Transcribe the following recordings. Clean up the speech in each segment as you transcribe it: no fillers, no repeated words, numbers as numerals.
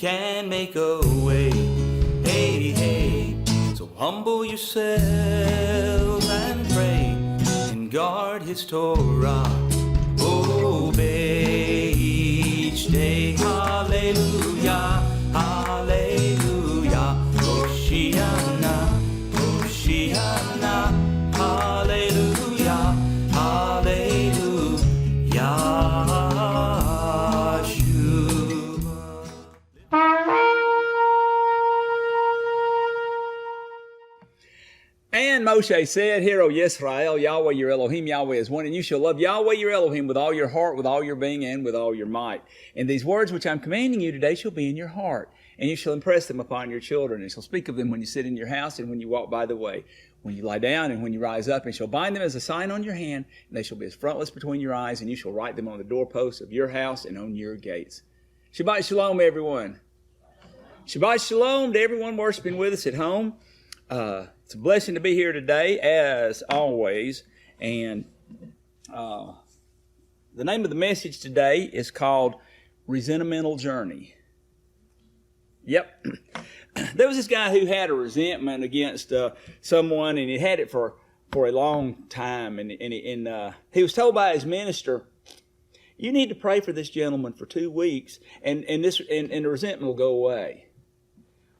can make a way. Hey, hey, so humble yourselves and pray and guard his Torah. Obey each day. Hallelujah, hallelujah. Hoshiana, Hoshiana. Hallelujah, hallelujah. And Moshe said, Hear, O Yisrael, Yahweh your Elohim, Yahweh is one, and you shall love Yahweh your Elohim with all your heart, with all your being, and with all your might. And these words which I'm commanding you today shall be in your heart, and you shall impress them upon your children, and shall speak of them when you sit in your house, and when you walk by the way, when you lie down, and when you rise up, and shall bind them as a sign on your hand, and they shall be as frontlets between your eyes, and you shall write them on the doorposts of your house and on your gates. Shabbat Shalom, everyone. Shabbat Shalom to everyone worshiping with us at home. It's a blessing to be here today, as always. And the name of the message today is called Resentamental Journey. Yep. There was this guy who had a resentment against someone, and he had it for a long time. And he was told by his minister, you need to pray for this gentleman for 2 weeks, and the resentment will go away.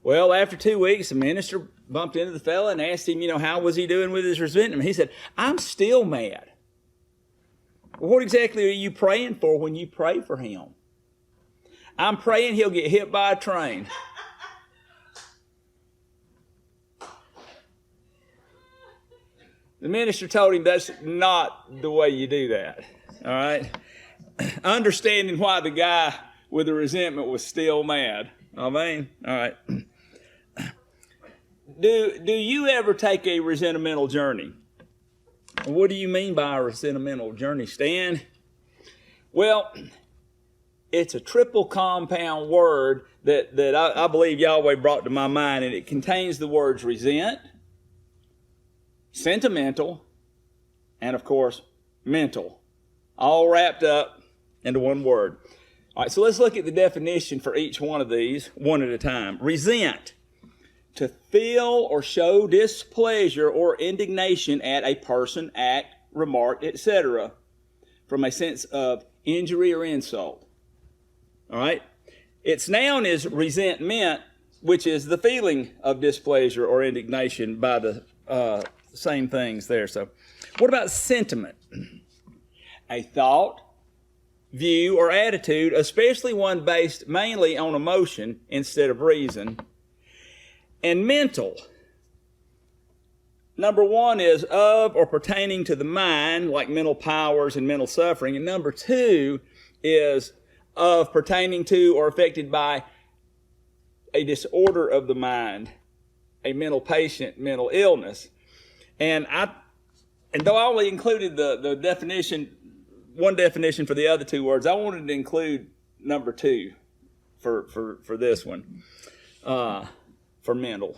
Well, after 2 weeks, the minister bumped into the fella and asked him, how was he doing with his resentment? He said, I'm still mad. Well, what exactly are you praying for when you pray for him? I'm praying he'll get hit by a train. The minister told him that's not the way you do that. All right? Understanding why the guy with the resentment was still mad. All right. Do you ever take a resentamental journey? What do you mean by a resentamental journey, Stan? Well, it's a triple compound word that I believe Yahweh brought to my mind, and it contains the words resent, sentimental, and of course, mental, all wrapped up into one word. All right, so let's look at the definition for each one of these, one at a time. Resent, to feel or show displeasure or indignation at a person, act, remark, etc., from a sense of injury or insult. All right? Its noun is resentment, which is the feeling of displeasure or indignation by the same things there. So, what about sentiment? A thought, view, or attitude, especially one based mainly on emotion instead of reason. And mental. Number one is of or pertaining to the mind, like mental powers and mental suffering. And number two is of pertaining to or affected by a disorder of the mind, a mental patient, mental illness. And though I only included the definition, one definition for the other two words, I wanted to include number two for this one, for mental.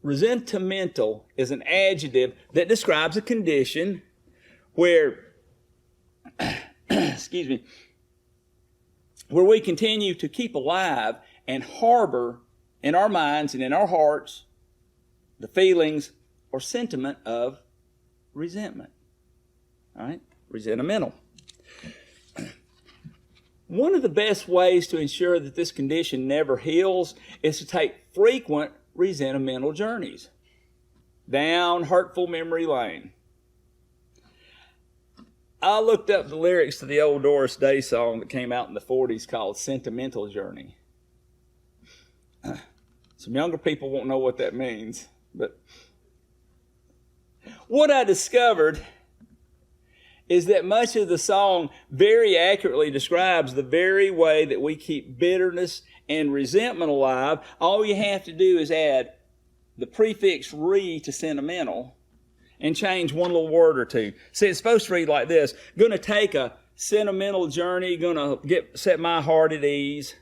Resentamental is an adjective that describes a condition where, where we continue to keep alive and harbor in our minds and in our hearts the feelings or sentiment of resentment. All right? Resentamental. One of the best ways to ensure that this condition never heals is to take frequent resentamental journeys down hurtful memory lane. I looked up the lyrics to the old Doris Day song that came out in the 40s called Sentimental Journey. Some younger people won't know what that means, but what I discovered is that much of the song very accurately describes the very way that we keep bitterness and resentment alive. All you have to do is add the prefix "re" to sentimental and change one little word or two. See, it's supposed to read like this: going to take a sentimental journey, going to set my heart at ease,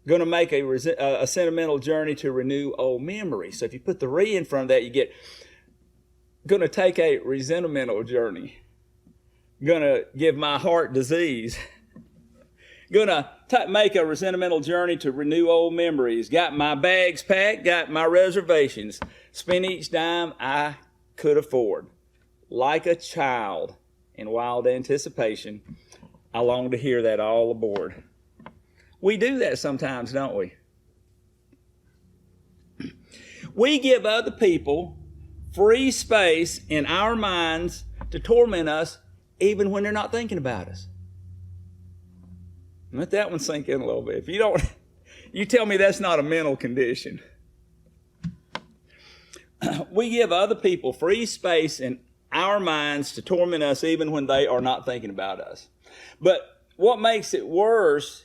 going to make a sentimental journey to renew old memories. So if you put the "re" in front of that, you get going to take a resentamental journey. Going to give my heart disease. Gonna make a resentimental journey to renew old memories. Got my bags packed, got my reservations. Spend each dime I could afford. Like a child in wild anticipation, I long to hear that all aboard. We do that sometimes, don't we? We give other people free space in our minds to torment us even when they're not thinking about us. Let that one sink in a little bit. If you don't, you tell me that's not a mental condition. We give other people free space in our minds to torment us even when they are not thinking about us. But what makes it worse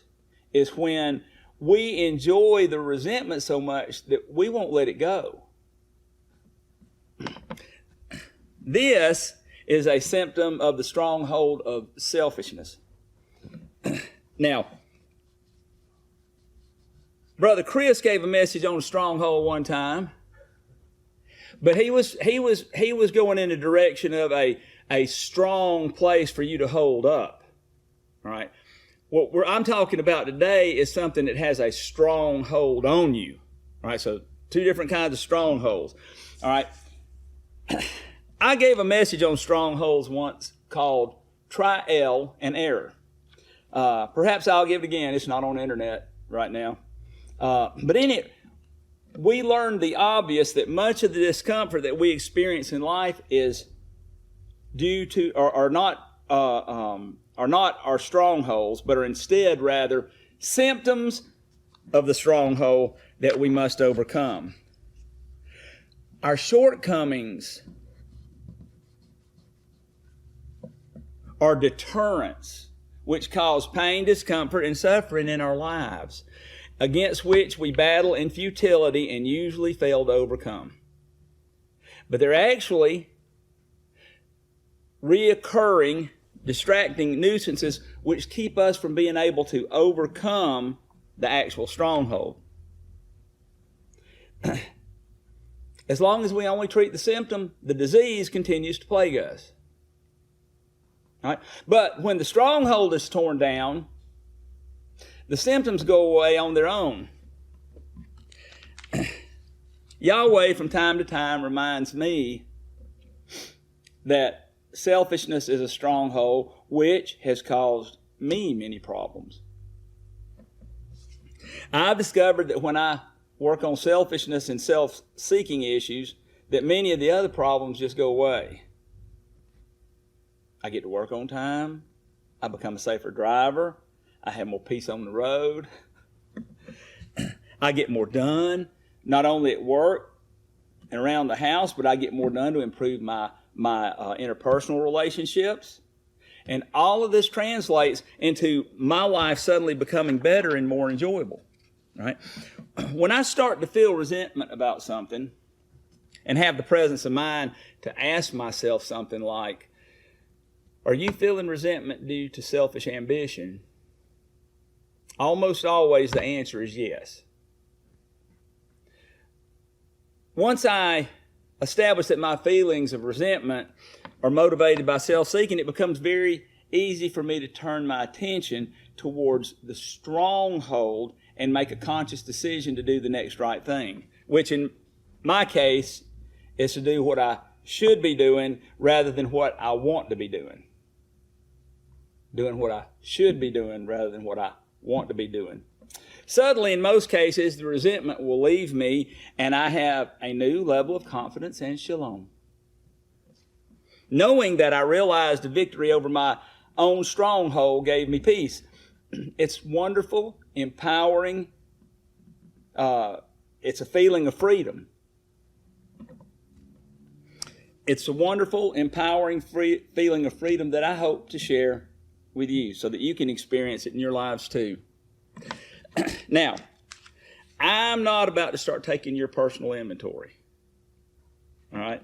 is when we enjoy the resentment so much that we won't let it go. This is a symptom of the stronghold of selfishness. Now, Brother Chris gave a message on a stronghold one time, but he was going in the direction of a strong place for you to hold up. All right. What I'm talking about today is something that has a stronghold on you. All right. So two different kinds of strongholds. All right. I gave a message on strongholds once called Trial and Error. Perhaps I'll give it again. It's not on the internet right now. But in it, we learned the obvious, that much of the discomfort that we experience in life is due to, are not our strongholds, but are instead rather symptoms of the stronghold that we must overcome. Our shortcomings are deterrents which cause pain, discomfort, and suffering in our lives, against which we battle in futility and usually fail to overcome. But they're actually reoccurring, distracting nuisances which keep us from being able to overcome the actual stronghold. As long as we only treat the symptom, the disease continues to plague us. All right? But when the stronghold is torn down, the symptoms go away on their own. Yahweh from time to time reminds me that selfishness is a stronghold which has caused me many problems. I've discovered that when I work on selfishness and self-seeking issues, that many of the other problems just go away. I get to work on time. I become a safer driver. I have more peace on the road. I get more done, not only at work and around the house, but I get more done to improve my interpersonal relationships. And all of this translates into my life suddenly becoming better and more enjoyable. Right? When I start to feel resentment about something and have the presence of mind to ask myself something like, are you feeling resentment due to selfish ambition? Almost always the answer is yes. Once I establish that my feelings of resentment are motivated by self-seeking, it becomes very easy for me to turn my attention towards the stronghold and make a conscious decision to do the next right thing, which in my case is to do what I should be doing rather than what I want to be doing. Doing what I should be doing rather than what I want to be doing. Suddenly, in most cases, the resentment will leave me and I have a new level of confidence and shalom. Knowing that I realized the victory over my own stronghold gave me peace. It's wonderful, empowering. It's a feeling of freedom. It's a wonderful, empowering feeling of freedom that I hope to share with you so that you can experience it in your lives too. Now, I'm not about to start taking your personal inventory. All right?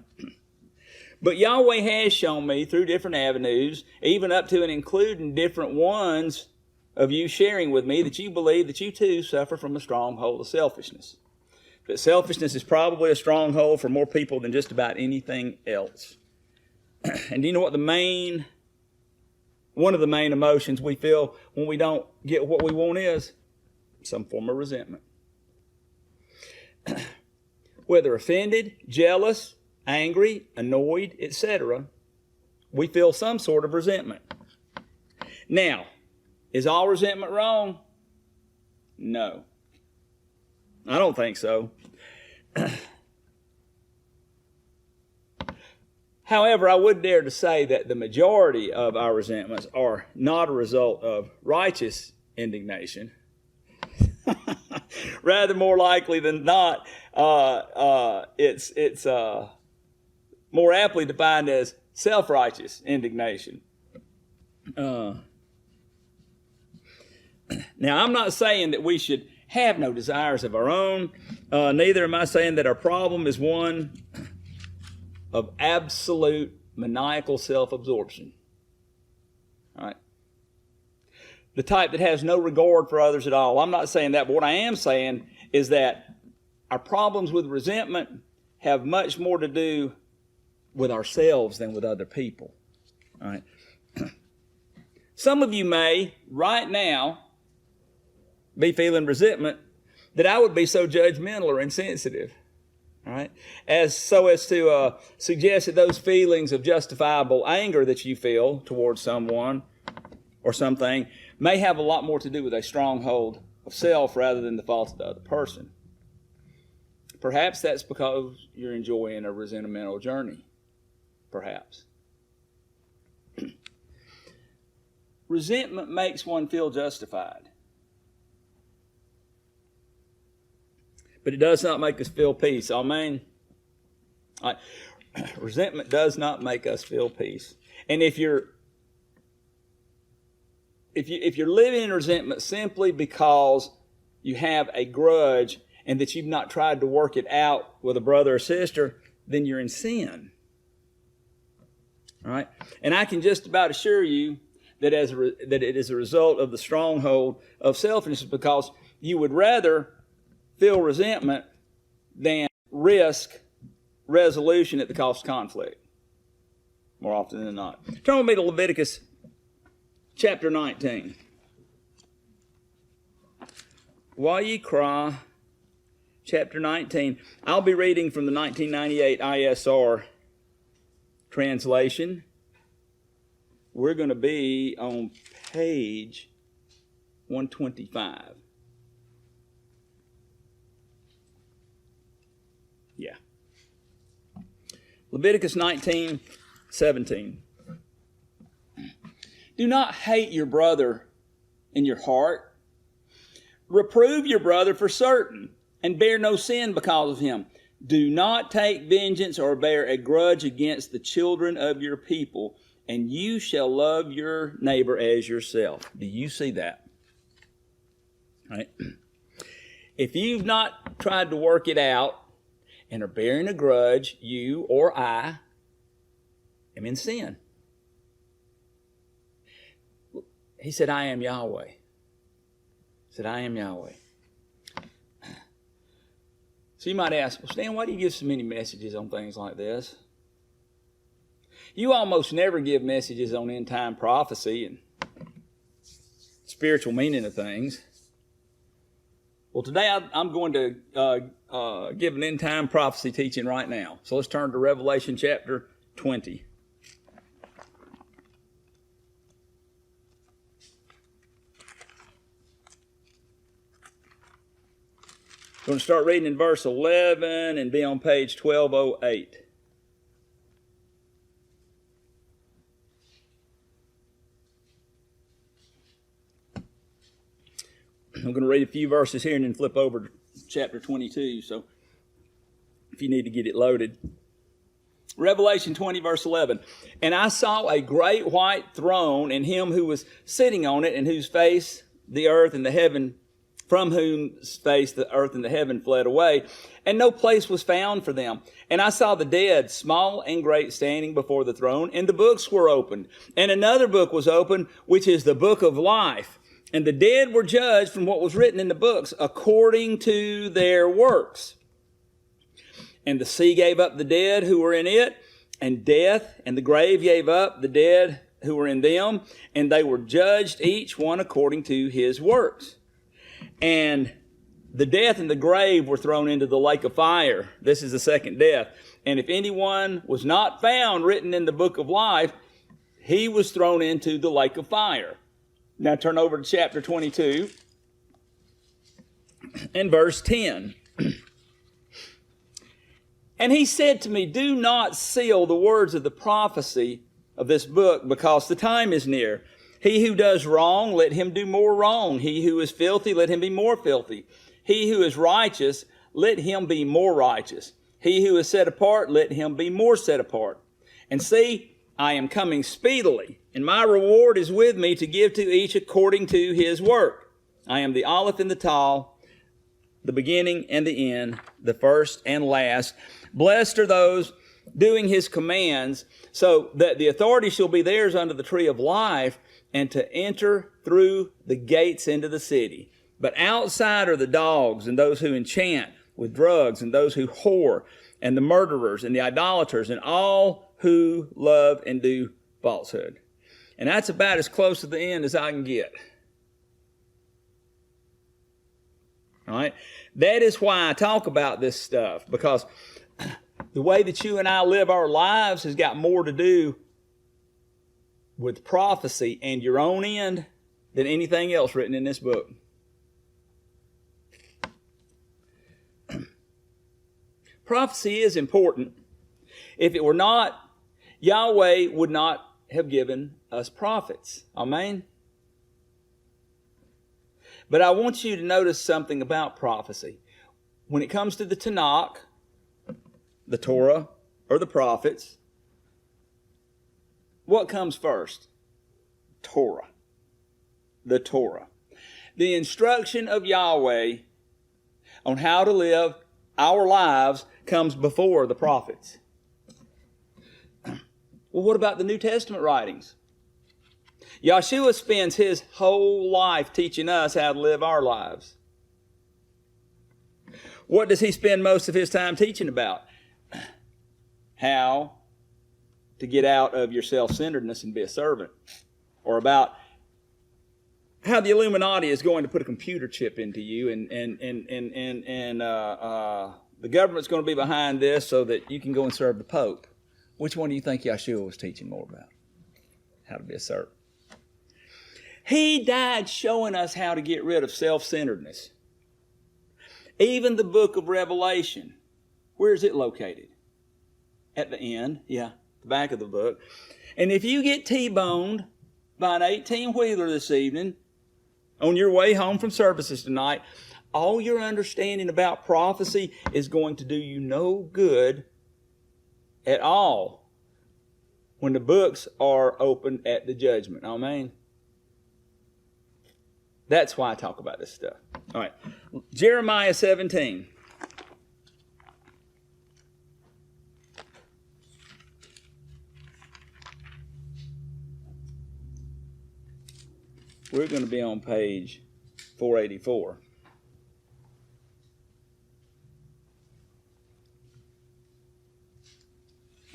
But Yahweh has shown me through different avenues, even up to and including different ones of you sharing with me, that you believe that you too suffer from a stronghold of selfishness. That selfishness is probably a stronghold for more people than just about anything else. And do you know what the main one of the main emotions we feel when we don't get what we want is some form of resentment. Whether offended, jealous, angry, annoyed, etc., we feel some sort of resentment. Now, is all resentment wrong? No. I don't think so. However, I would dare to say that the majority of our resentments are not a result of righteous indignation. Rather, more likely than not, it's more aptly defined as self-righteous indignation. Now, I'm not saying that we should have no desires of our own. Neither am I saying that our problem is one of absolute maniacal self-absorption. All right? The type that has no regard for others at all. I'm not saying that, but what I am saying is that our problems with resentment have much more to do with ourselves than with other people. All right? Some of you may, right now, be feeling resentment that I would be so judgmental or insensitive. All right? As to suggest that those feelings of justifiable anger that you feel towards someone or something may have a lot more to do with a stronghold of self rather than the fault of the other person. Perhaps that's because you're enjoying a resentamental journey. Perhaps. Resentment makes one feel justified. But it does not make us feel peace. Amen. Resentment does not make us feel peace. And if you're living in resentment simply because you have a grudge and that you've not tried to work it out with a brother or sister, then you're in sin. All right? And I can just about assure you that that it is a result of the stronghold of selfishness, because you would rather feel resentment than risk resolution at the cost of conflict, more often than not. Turn with me to Leviticus chapter 19. While ye cry, chapter 19. I'll be reading from the 1998 ISR translation. We're going to be on page 125. Yeah. Leviticus 19:17. Do not hate your brother in your heart. Reprove your brother for certain, and bear no sin because of him. Do not take vengeance or bear a grudge against the children of your people, and you shall love your neighbor as yourself. Do you see that? All right. If you've not tried to work it out and are bearing a grudge, you or I am in sin. He said, I am Yahweh. He said, I am Yahweh. So you might ask, well, Stan, why do you give so many messages on things like this? You almost never give messages on end-time prophecy and spiritual meaning of things. Well, today I'm going to give an end-time prophecy teaching right now. So let's turn to Revelation chapter 20. We're going to start reading in verse 11 and be on page 1208. I'm going to read a few verses here and then flip over to chapter 22, so if you need to get it loaded. Revelation 20, verse 11. And I saw a great white throne, and him who was sitting on it, and whose face the earth and the heaven, from whose face the earth and the heaven fled away, and no place was found for them. And I saw the dead, small and great, standing before the throne, and the books were opened. And another book was opened, which is the book of life. And the dead were judged from what was written in the books according to their works. And the sea gave up the dead who were in it, and death and the grave gave up the dead who were in them, and they were judged each one according to his works. And the death and the grave were thrown into the lake of fire. This is the second death. And if anyone was not found written in the book of life, he was thrown into the lake of fire. Now turn over to chapter 22 and verse 10. And he said to me, do not seal the words of the prophecy of this book, because the time is near. He who does wrong, let him do more wrong. He who is filthy, let him be more filthy. He who is righteous, let him be more righteous. He who is set apart, let him be more set apart. And see, I am coming speedily, and my reward is with me to give to each according to his work. I am the Aleph and the Tau, the beginning and the end, the first and last. Blessed are those doing his commands, so that the authority shall be theirs under the tree of life, and to enter through the gates into the city. But outside are the dogs, and those who enchant with drugs, and those who whore, and the murderers, and the idolaters, and all who love and do falsehood. And that's about as close to the end as I can get. All right? That is why I talk about this stuff, because the way that you and I live our lives has got more to do with prophecy and your own end than anything else written in this book. Prophecy is important. If it were not, Yahweh would not have given us prophets. Amen? But I want you to notice something about prophecy. When it comes to the Tanakh, the Torah, or the prophets, what comes first? Torah. The Torah. The instruction of Yahweh on how to live our lives comes before the prophets. Well, what about the New Testament writings? Yahshua spends his whole life teaching us how to live our lives. What does he spend most of his time teaching about? How to get out of your self-centeredness and be a servant. Or about how the Illuminati is going to put a computer chip into you, and the government's going to be behind this so that you can go and serve the Pope. Which one do you think Yahshua was teaching more about? How to be a servant. He died showing us how to get rid of self-centeredness. Even the book of Revelation, where is it located? At the end, the back of the book. And if you get T-boned by an 18-wheeler this evening, on your way home from services tonight, all your understanding about prophecy is going to do you no good at all when the books are opened at the judgment. Amen. That's why I talk about this stuff. All right. Jeremiah 17. We're going to be on page 484.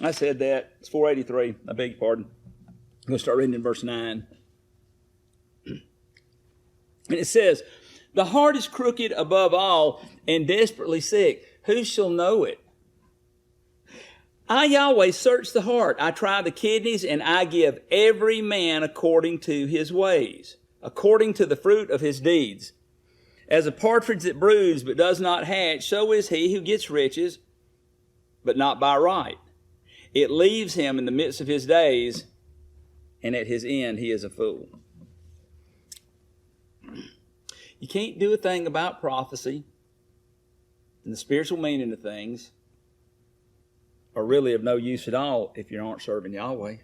I said that. It's 483. I beg your pardon. I'm going to start reading in verse 9. And it says, the heart is crooked above all and desperately sick. Who shall know it? I, Yahweh, search the heart. I try the kidneys, and I give every man according to his ways, according to the fruit of his deeds. As a partridge that broods but does not hatch, so is he who gets riches, but not by right. It leaves him in the midst of his days, and at his end he is a fool. You can't do a thing about prophecy and the spiritual meaning of things, are really of no use at all if you aren't serving Yahweh.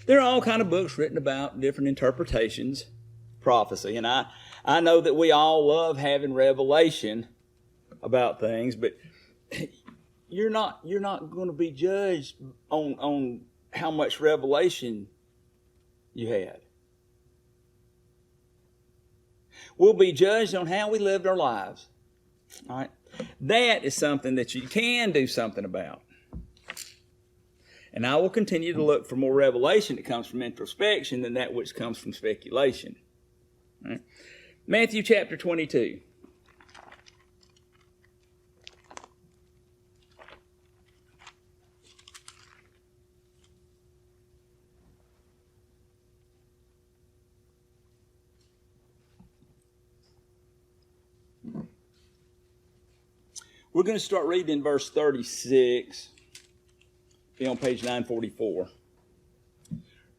There are all kind of books written about different interpretations, prophecy, and I know that we all love having revelation about things, but you're not going to be judged on how much revelation you had. We'll be judged on how we lived our lives. All right. That is something that you can do something about. And I will continue to look for more revelation that comes from introspection than that which comes from speculation. All right. Matthew chapter 22. We're going to start reading in verse 36. Be on page 944.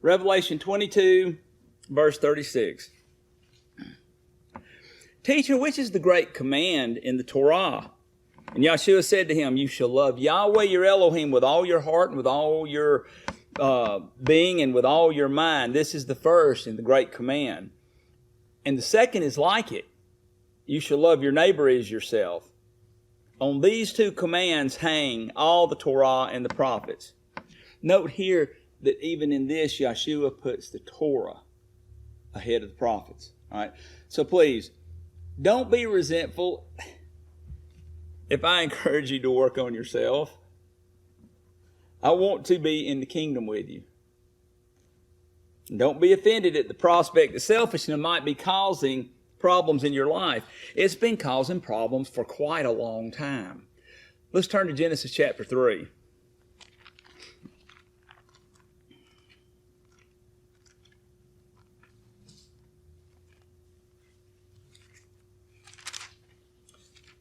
Revelation 22, verse 36. Teacher, which is the great command in the Torah? And Yahshua said to him, you shall love Yahweh your Elohim with all your heart and with all your being and with all your mind. This is the first and the great command. And the second is like it. You shall love your neighbor as yourself. On these two commands hang all the Torah and the prophets. Note here that even in this, Yahshua puts the Torah ahead of the prophets. All right. So please, don't be resentful if I encourage you to work on yourself. I want to be in the kingdom with you. Don't be offended at the prospect that selfishness might be causing problems in your life. It's been causing problems for quite a long time. Let's turn to Genesis chapter 3.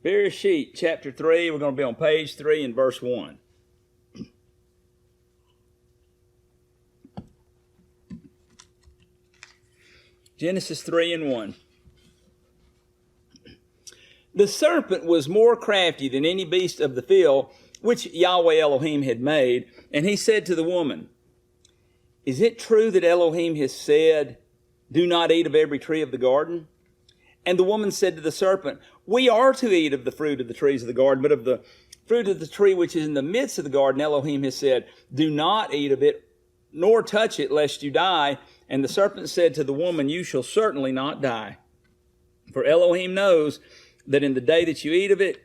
Bereshit chapter 3, we're going to be on page 3 and verse 1. Genesis 3 and 1. The serpent was more crafty than any beast of the field which Yahweh Elohim had made. And he said to the woman, is it true that Elohim has said, do not eat of every tree of the garden? And the woman said to the serpent, we are to eat of the fruit of the trees of the garden, but of the fruit of the tree which is in the midst of the garden, Elohim has said, do not eat of it, nor touch it, lest you die. And the serpent said to the woman, you shall certainly not die. For Elohim knows that in the day that you eat of it,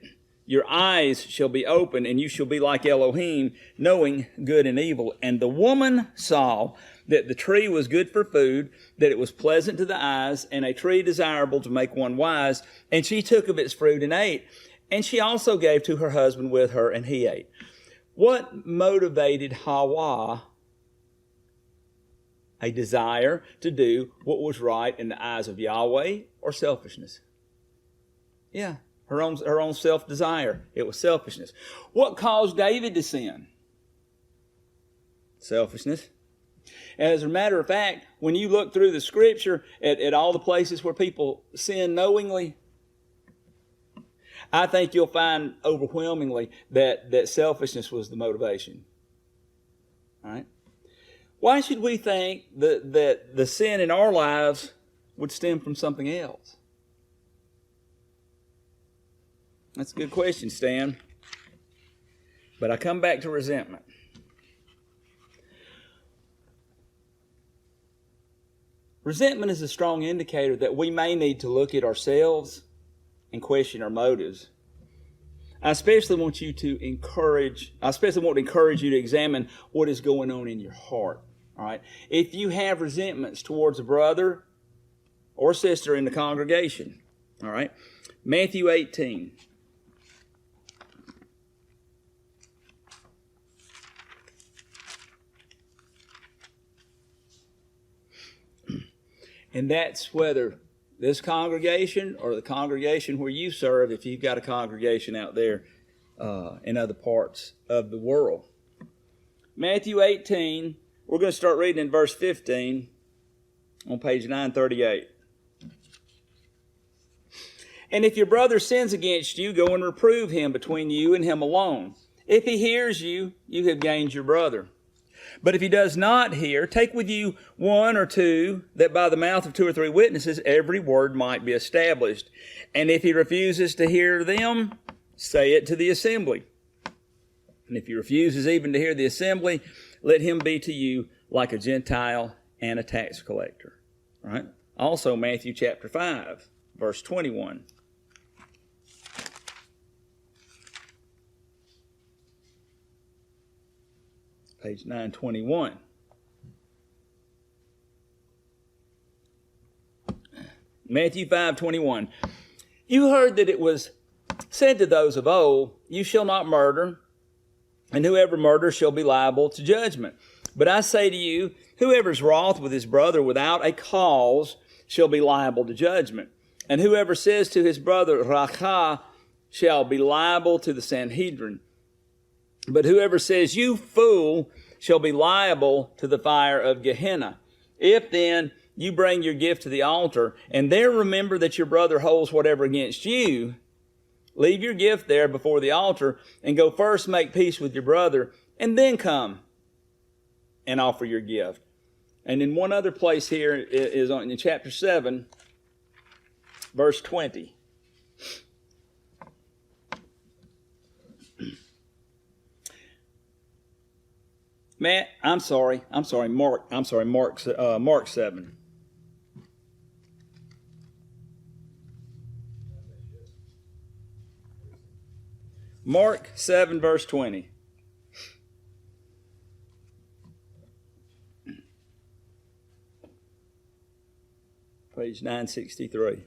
your eyes shall be opened, and you shall be like Elohim, knowing good and evil. And the woman saw that the tree was good for food, that it was pleasant to the eyes, and a tree desirable to make one wise. And she took of its fruit and ate. And she also gave to her husband with her, and he ate. What motivated Hawa? A desire to do what was right in the eyes of Yahweh, or selfishness? Yeah, her own self-desire. It was selfishness. What caused David to sin? Selfishness. As a matter of fact, when you look through the scripture at all the places where people sin knowingly, I think you'll find overwhelmingly that selfishness was the motivation. All right? Why should we think that the sin in our lives would stem from something else? That's a good question, Stan. But I come back to resentment. Resentment is a strong indicator that we may need to look at ourselves and question our motives. I especially want to encourage you to examine what is going on in your heart. All right? If you have resentments towards a brother or sister in the congregation, all right? Matthew 18. And that's whether this congregation or the congregation where you serve, if you've got a congregation out there in other parts of the world. Matthew 18, we're going to start reading in verse 15 on page 938. And if your brother sins against you, go and reprove him between you and him alone. If he hears you, you have gained your brother. But if he does not hear, take with you one or two, that by the mouth of 2 or 3 witnesses every word might be established. And if he refuses to hear them, say it to the assembly. And if he refuses even to hear the assembly, let him be to you like a Gentile and a tax collector. All right? Also, Matthew chapter 5, verse 21. page 921. Matthew 5:21. You heard that it was said to those of old, you shall not murder, and whoever murders shall be liable to judgment. But I say to you, whoever is wroth with his brother without a cause shall be liable to judgment. And whoever says to his brother, Racha, shall be liable to the Sanhedrin. But whoever says, you fool, shall be liable to the fire of Gehenna. If then you bring your gift to the altar, and there remember that your brother holds whatever against you, leave your gift there before the altar, and go first make peace with your brother, and then come and offer your gift. And in one other place here is in chapter 7, verse 20. Mark 7. Mark 7, verse 20. Page 963.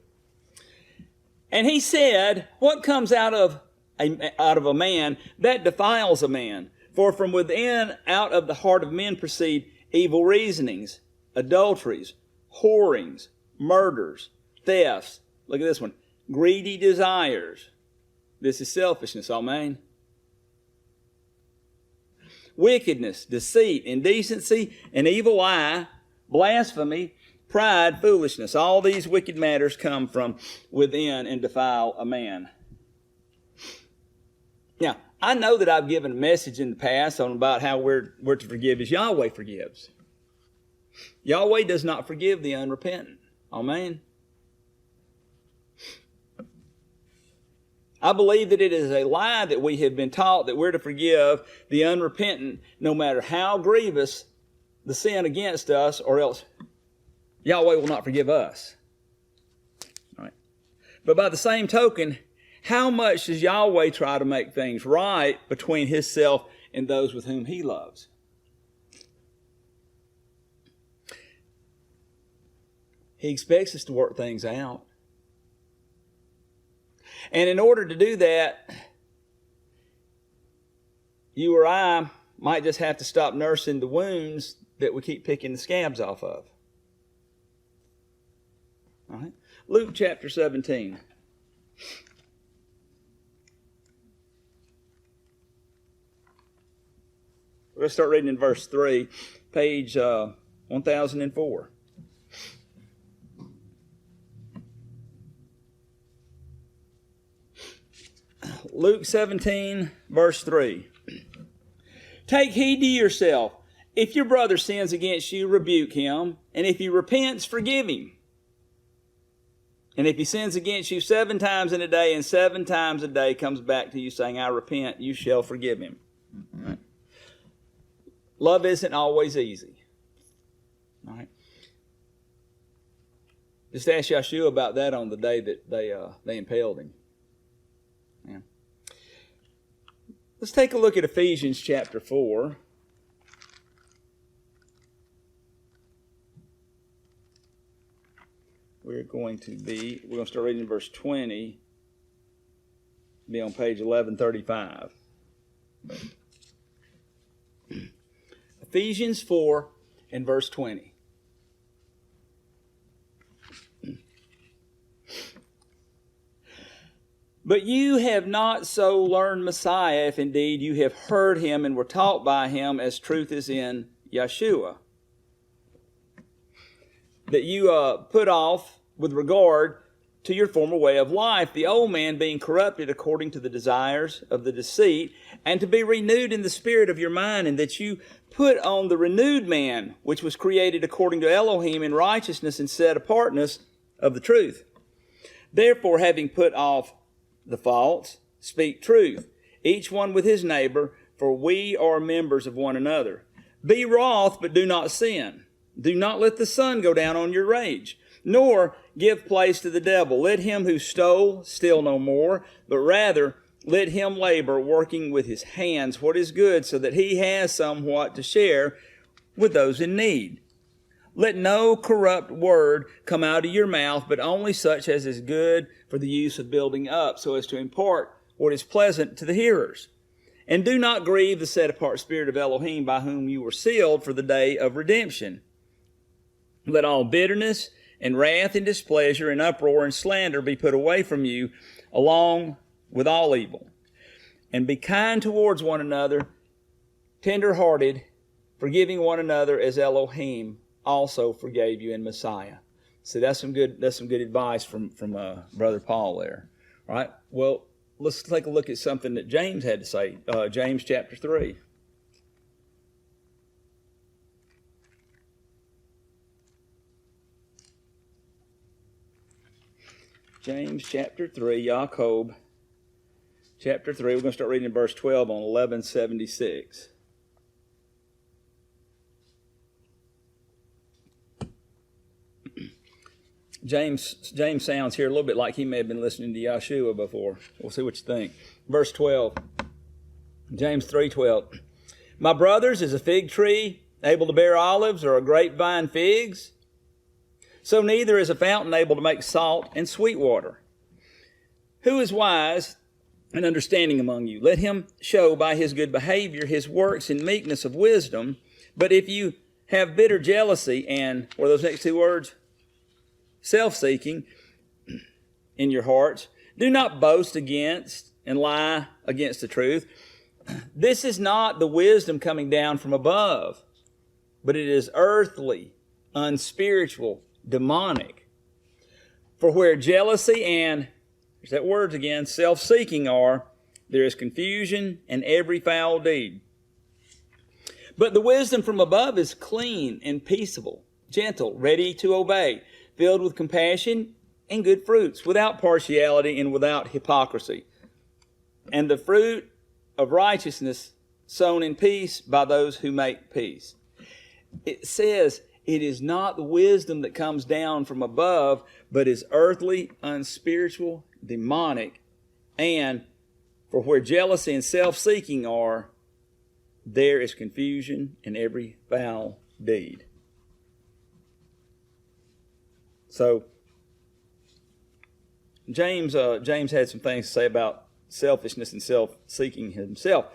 And he said, what comes out of a man, that defiles a man. For from within, out of the heart of men proceed evil reasonings, adulteries, whorings, murders, thefts. Look at this one. Greedy desires. This is selfishness, amen. Wickedness, deceit, indecency, an evil eye, blasphemy, pride, foolishness. All these wicked matters come from within and defile a man. Now, I know that I've given a message in the past on about how we're to forgive as Yahweh forgives. Yahweh does not forgive the unrepentant. Amen. I believe that it is a lie that we have been taught that we're to forgive the unrepentant no matter how grievous the sin against us, or else Yahweh will not forgive us. All right. But by the same token, how much does Yahweh try to make things right between Himself and those with whom He loves? He expects us to work things out. And in order to do that, you or I might just have to stop nursing the wounds that we keep picking the scabs off of. All right? Luke chapter 17. We're going to start reading in verse 3, page 1004. Luke 17, verse 3. Take heed to yourself. If your brother sins against you, rebuke him. And if he repents, forgive him. And if he sins against you 7 times in a day, and 7 times a day comes back to you saying, I repent, you shall forgive him. Right. Love isn't always easy. All right. Just ask Yeshua about that on the day that they impaled him. Yeah. Let's take a look at Ephesians chapter 4. We're going to start reading in verse 20. Be on page 1135. Ephesians 4 and verse 20. But you have not so learned Messiah, if indeed you have heard him and were taught by him, as truth is in Yeshua. That you put off with regard to your former way of life, the old man being corrupted according to the desires of the deceit, and to be renewed in the spirit of your mind, and that you put on the renewed man, which was created according to Elohim in righteousness and set apartness of the truth. Therefore, having put off the false, speak truth, each one with his neighbor, for we are members of one another. Be wroth, but do not sin. Do not let the sun go down on your rage, nor give place to the devil. Let him who stole steal no more, but rather Let him labor, working with his hands what is good, so that he has somewhat to share with those in need. Let no corrupt word come out of your mouth, but only such as is good for the use of building up, so as to impart what is pleasant to the hearers. And do not grieve the set-apart Spirit of Elohim, by whom you were sealed for the day of redemption. Let all bitterness and wrath and displeasure and uproar and slander be put away from you, along with all evil. And be kind towards one another, tender-hearted, forgiving one another as Elohim also forgave you in Messiah. See, that's some good advice from Brother Paul there. All right. Well, let's take a look at something that James had to say. James chapter 3. James chapter 3, Jacob chapter 3. We're going to start reading in verse 12 on 1176. James sounds here a little bit like he may have been listening to Yeshua before. We'll see what you think. Verse 12. James 3:12. My brothers, is a fig tree able to bear olives, or a grapevine figs? So neither is a fountain able to make salt and sweet water. Who is wise and understanding among you? Let him show by his good behavior his works in meekness of wisdom. But if you have bitter jealousy and, what are those next two words? Self-seeking in your hearts, do not boast against and lie against the truth. This is not the wisdom coming down from above, but it is earthly, unspiritual, demonic. For where jealousy and, there's that word again, self-seeking are, there is confusion and every foul deed. But the wisdom from above is clean and peaceable, gentle, ready to obey, filled with compassion and good fruits, without partiality and without hypocrisy. And the fruit of righteousness sown in peace by those who make peace. It says it is not the wisdom that comes down from above, but is earthly, unspiritual, demonic. And for where jealousy and self-seeking are, there is confusion and every foul deed. So, James had some things to say about selfishness and self-seeking himself.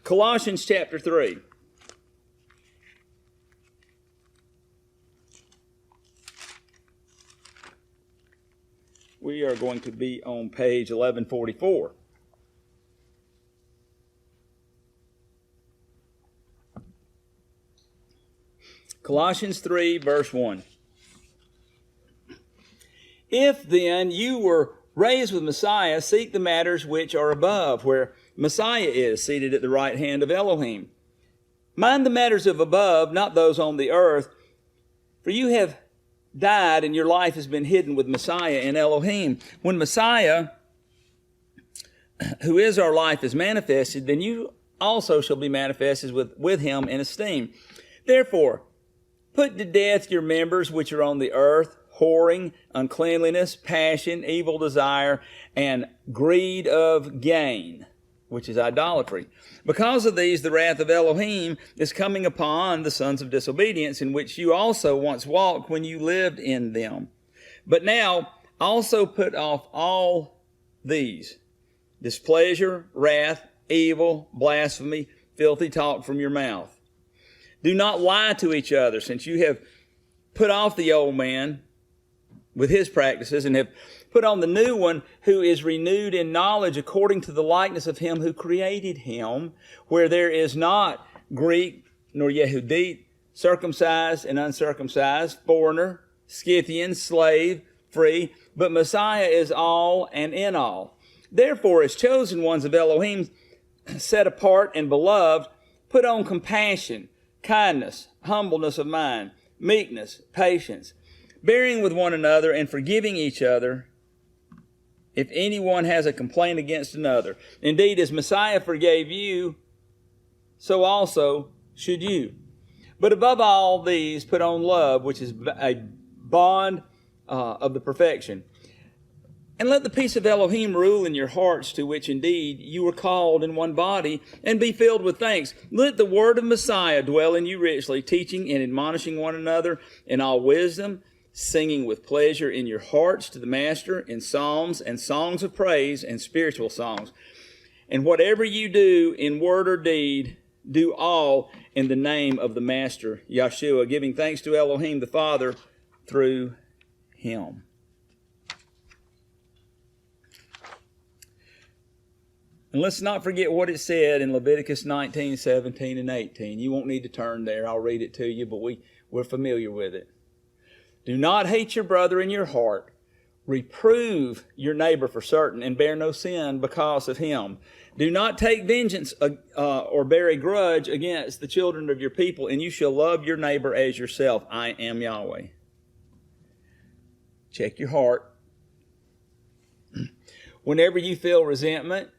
Colossians chapter 3. We are going to be on page 1144. Colossians 3, verse 1. If then you were raised with Messiah, seek the matters which are above, where Messiah is, seated at the right hand of Elohim. Mind the matters of above, not those on the earth, for you have died and your life has been hidden with Messiah in Elohim. When Messiah, who is our life, is manifested, then you also shall be manifested with him in esteem. Therefore, put to death your members which are on the earth, whoring, uncleanliness, passion, evil desire, and greed of gain, which is idolatry. Because of these, the wrath of Elohim is coming upon the sons of disobedience, in which you also once walked when you lived in them. But now also put off all these: displeasure, wrath, evil, blasphemy, filthy talk from your mouth. Do not lie to each other, since you have put off the old man with his practices, and have put on the new one, who is renewed in knowledge according to the likeness of him who created him, where there is not Greek nor Yehudit, circumcised and uncircumcised, foreigner, Scythian, slave, free, but Messiah is all and in all. Therefore, as chosen ones of Elohim, set apart and beloved, put on compassion, kindness, humbleness of mind, meekness, patience, bearing with one another and forgiving each other if anyone has a complaint against another. Indeed, as Messiah forgave you, so also should you. But above all these, put on love, which is a bond of the perfection. And let the peace of Elohim rule in your hearts, to which indeed you were called in one body, and be filled with thanks. Let the word of Messiah dwell in you richly, teaching and admonishing one another in all wisdom, singing with pleasure in your hearts to the Master in psalms and songs of praise and spiritual songs. And whatever you do in word or deed, do all in the name of the Master, YHWH, giving thanks to Elohim the Father through him. And let's not forget what it said in Leviticus 19, 17, and 18. You won't need to turn there. I'll read it to you, but we're familiar with it. Do not hate your brother in your heart. Reprove your neighbor for certain, and bear no sin because of him. Do not take vengeance or bear a grudge against the children of your people, and you shall love your neighbor as yourself. I am Yahweh. Check your heart. Whenever you feel resentment,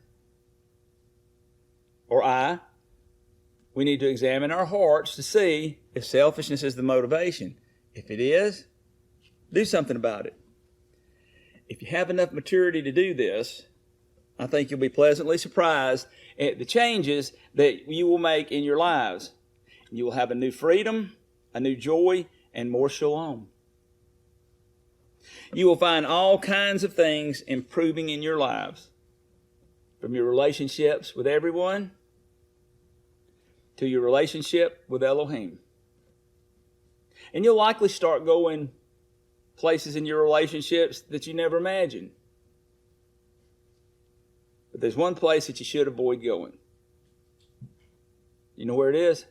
we need to examine our hearts to see if selfishness is the motivation. If it is, do something about it. If you have enough maturity to do this, I think you'll be pleasantly surprised at the changes that you will make in your lives. You will have a new freedom, a new joy, and more shalom. You will find all kinds of things improving in your lives, from your relationships with everyone to your relationship with Elohim. And you'll likely start going places in your relationships that you never imagined. But there's one place that you should avoid going. You know where it is?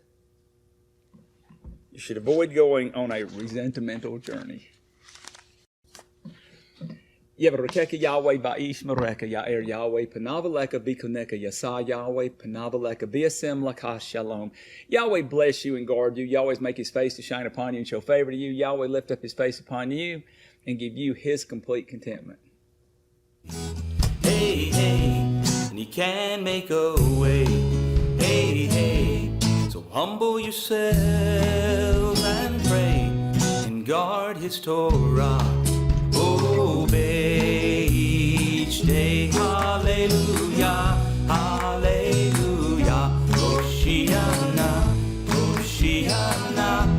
You should avoid going on a resentamental journey. Yevarekeka Yahweh Ba'ish Mareka Ya'er Yahweh Panavaleka Bikoneka Yasa Yahweh Panavaleka Biasem Laka Shalom. Yahweh bless you and guard you. Yahweh make his face to shine upon you and show favor to you. Yahweh lift up his face upon you and give you his complete contentment. Hey, hey, and he can make a way. Hey, hey, so humble yourself and pray and guard his Torah. Obey each day. Hallelujah, hallelujah. Hoshiana, Hoshiana.